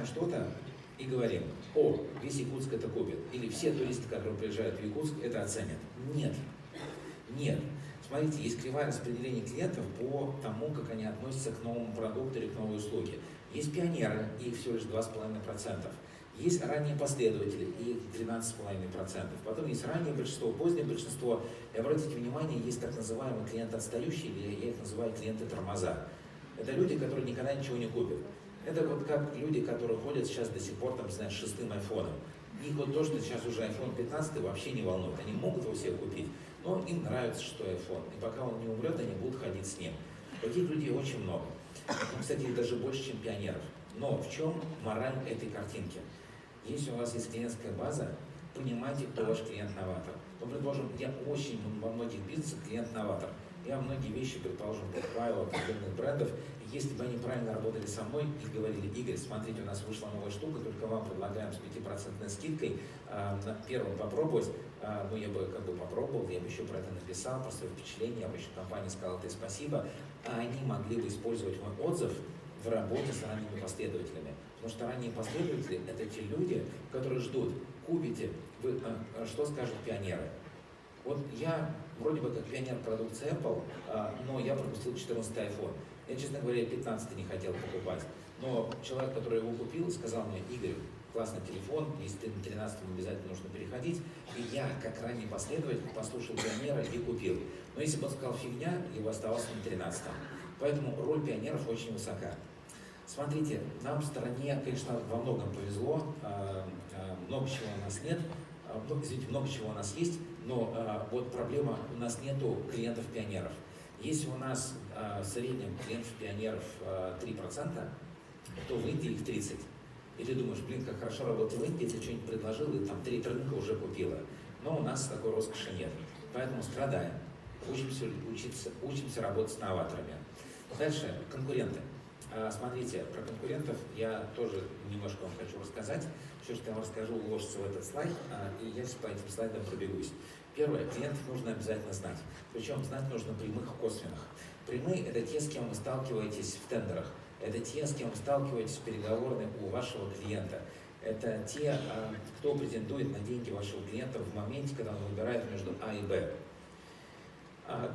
что-то и говорим: о, весь Якутск это купит, или все туристы, которые приезжают в Якутск, это оценят. Нет, нет. Смотрите, есть кривая распределения клиентов по тому, как они относятся к новому продукту или к новой услуге. Есть пионеры, их всего лишь 2,5%. Есть ранние последователи, их 13,5%. Потом есть раннее большинство, позднее большинство. И обратите внимание, есть так называемые клиенты отстающие, или я их называю клиенты-тормоза. Это люди, которые никогда ничего не купят. Это вот как люди, которые ходят сейчас до сих пор, там, знаешь, с 6-м айфоном. Их вот то, что сейчас уже iPhone 15 вообще не волнует. Они могут его себе купить, но им нравится, что iPhone. И пока он не умрет, они будут ходить с ним. Таких людей очень много. Ну, кстати, их даже больше, чем пионеров. Но в чем мораль этой картинки? Если у вас есть клиентская база, понимайте, кто ваш клиент-новатор. Ну, предположим, я очень во многих бизнесах клиент-новатор. Я многие вещи, предположим, покупаю от определенных брендов. И если бы они правильно работали со мной и говорили: Игорь, смотрите, у нас вышла новая штука, только вам предлагаем с 5% скидкой первым попробовать. Ну, я бы как бы попробовал, я бы еще про это написал, про свои впечатления, я бы еще компании сказал это спасибо. А они могли бы использовать мой отзыв в работе с ранними последователями. Потому что ранние последователи – это те люди, которые ждут: купите, вы, что скажут пионеры. Вот я вроде бы как пионер продукции Apple, но я пропустил 14-й iPhone. Я, честно говоря, 15-й не хотел покупать. Но человек, который его купил, сказал мне: Игорь, классный телефон, если ты на 13-м обязательно нужно переходить. И я, как ранний последователь, послушал пионера и купил. Но если бы он сказал фигня, я бы оставался на 13-м. Поэтому роль пионеров очень высока. Смотрите, нам в стране, конечно, во многом повезло, много чего у нас нет, извините, много чего у нас есть, но вот проблема: у нас нету клиентов-пионеров. Если у нас в среднем клиентов-пионеров 3%, то в Индии их 30%. И ты думаешь: блин, как хорошо работает в Индии, если что-нибудь предложил, и там 3 рынка уже купила. Но у нас такой роскоши нет. Поэтому страдаем, учимся работать с новаторами. Дальше, конкуренты. Смотрите, про конкурентов я тоже немножко вам хочу рассказать. Все, что я вам расскажу, уложится в этот слайд, и я по этим слайдам пробегусь. Первое, клиентов нужно обязательно знать. Причем знать нужно прямых и косвенных. Прямые – это те, с кем вы сталкиваетесь в тендерах. Это те, с кем вы сталкиваетесь в переговорной у вашего клиента. Это те, кто претендует на деньги вашего клиента в моменте, когда он выбирает между А и Б.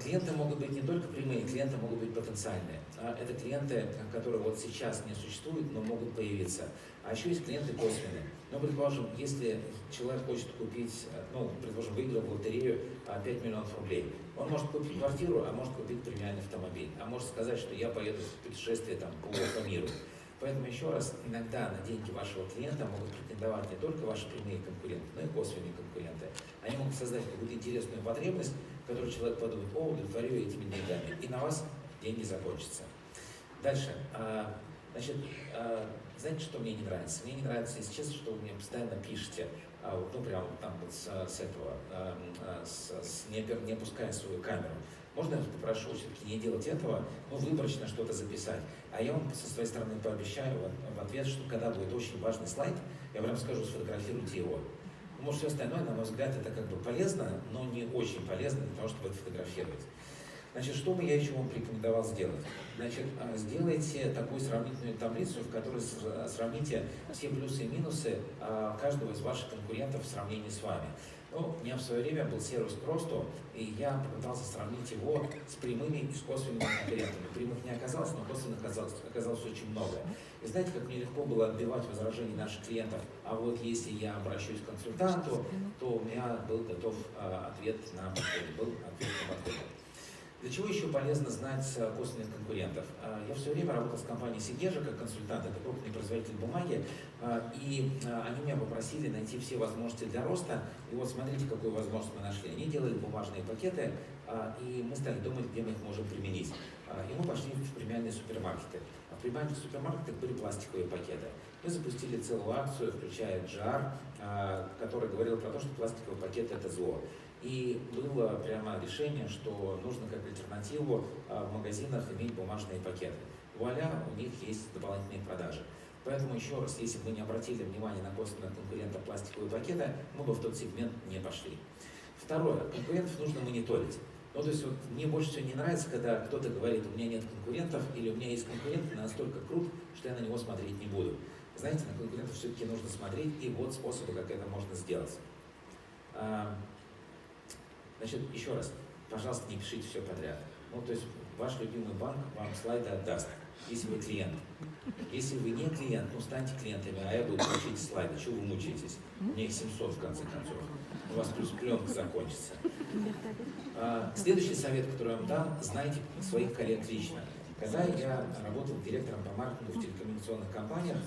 Клиенты могут быть не только прямые, клиенты могут быть потенциальные. Это клиенты, которые вот сейчас не существуют, но могут появиться. А еще есть клиенты косвенные. Ну, предположим, если человек хочет купить, ну, предположим, выиграл в лотерею 5 миллионов рублей, он может купить квартиру, а может купить премиальный автомобиль, а может сказать, что я поеду в путешествие там, по миру. Поэтому еще раз, иногда на деньги вашего клиента могут претендовать не только ваши прямые конкуренты, но и косвенные конкуренты. Они могут создать какую-то интересную потребность, в которой человек подумает: о, удовлетворю я этими деньгами, и на вас деньги закончатся. Дальше. Значит, знаете, что мне не нравится? Мне не нравится, если честно, что вы мне постоянно пишете, ну, прям там вот с этого, не опуская свою камеру. Можно я вас попрошу все-таки не делать этого, но выборочно что-то записать. А я вам со своей стороны пообещаю в ответ, что когда будет очень важный слайд, я прям скажу: сфотографируйте его. Может, все остальное, на мой взгляд, это как бы полезно, но не очень полезно для того, чтобы это фотографировать. Значит, что бы я еще вам порекомендовал сделать? Значит, сделайте такую сравнительную таблицу, в которой сравните все плюсы и минусы каждого из ваших конкурентов в сравнении с вами. Ну, у меня в свое время был сервис Кросто, и я попытался сравнить его с прямыми и с косвенными конкурентами. Прямых не оказалось, но косвенных оказалось очень много. И знаете, как мне легко было отбивать возражения наших клиентов: а вот если я обращусь к консультанту, то у меня был готов ответ на подходе, Для чего еще полезно знать косвенных конкурентов? Я все время работал с компанией Сигежа как консультант, это крупный производитель бумаги, и они меня попросили найти все возможности для роста. И вот смотрите, какую возможность мы нашли. Они делали бумажные пакеты, и мы стали думать, где мы их можем применить. И мы пошли в премиальные супермаркеты. А в премиальных супермаркетах были пластиковые пакеты. Мы запустили целую акцию, включая JAR, которая говорила про то, что пластиковый пакет – это зло. И было прямо решение, что нужно как альтернативу в магазинах иметь бумажные пакеты. Вуаля, у них есть дополнительные продажи. Поэтому еще раз, если бы мы не обратили внимание на косвенных конкурентов пластиковые пакеты, мы бы в тот сегмент не пошли. Второе, конкурентов нужно мониторить. Ну, то есть вот мне больше всего не нравится, когда кто-то говорит: у меня нет конкурентов, или у меня есть конкурент настолько крут, что я на него смотреть не буду. Знаете, на конкурентов все-таки нужно смотреть, и вот способы, как это можно сделать. Значит, еще раз, пожалуйста, не пишите все подряд. Ну, то есть ваш любимый банк вам слайды отдаст, если вы клиент. Если вы не клиент, ну, станьте клиентами, а я буду получить слайды. Чего вы мучаетесь? Мне их 700 в конце концов. У вас плюс пленка закончится. Следующий совет, который я вам дам, знайте своих коллег лично. Когда я работал директором по маркетингу в телекоммуникационных компаниях,